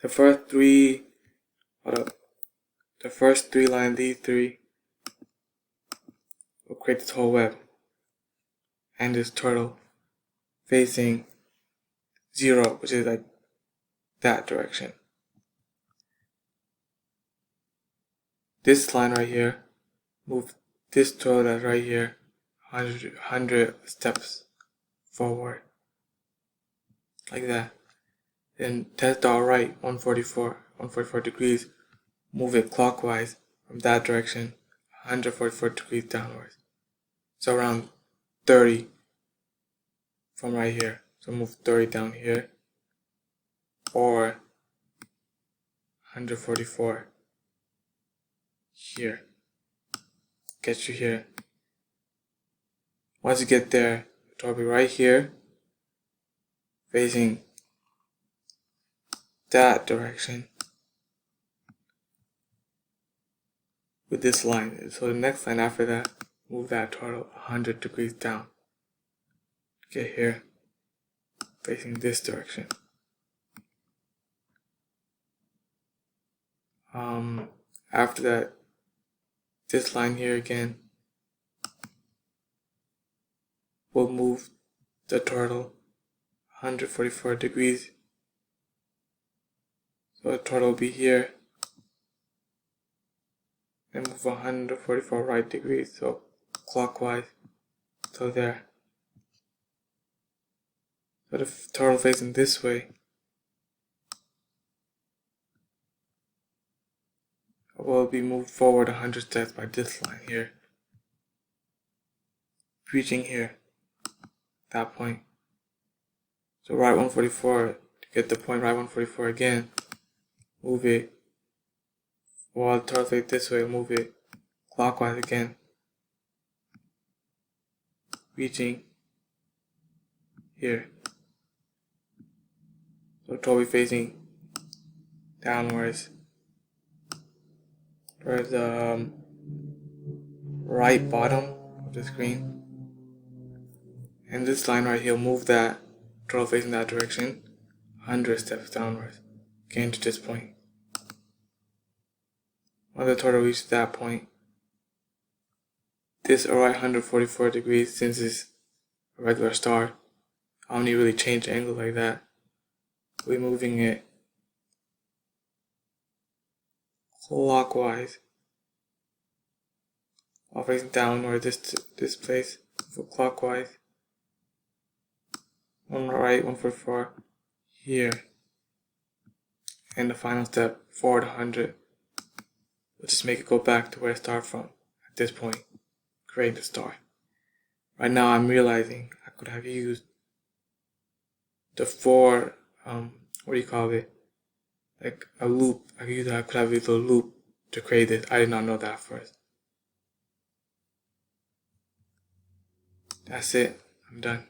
The first three, the first three lines, these three, will create this whole web and this turtle facing 0, which is like that direction. This line right here, move this turtle that's right here 100 steps forward, like that. Then test dot right 144 degrees, move it clockwise from that direction 144 degrees downwards. So around 30 from right here. So move 30 down here, or 144 here. Get you here. Once you get there, it will be right here, facing that direction with this line. So the next line after that, move that turtle 100 degrees down. Get here, facing this direction. After that, this line here again, we'll move the turtle 144 degrees. So the turtle will be here, and move 144 right degrees, so clockwise, so there. So the turtle facing this way will be moved forward 100 steps by this line here, reaching here, that point. So right 144, to get the point right 144 again, move it, while the turtle face this way, move it clockwise again, reaching here. So turtle will be facing downwards towards the right bottom of the screen. And this line right here, move that turtle facing that direction 100 steps downwards, getting to this point. When the turtle reaches that point, this right 144 degrees, since it's a regular star, I don't need to really change the angle like that. We're moving it clockwise, while facing downward this place, so clockwise. One right 144 here, and the final step forward 100. We'll just make it go back to where it started from at this point, create the star. Right now I'm realizing I could have used the four, like a loop. I could have used a loop to create this. I did not know that first. That's it. I'm done.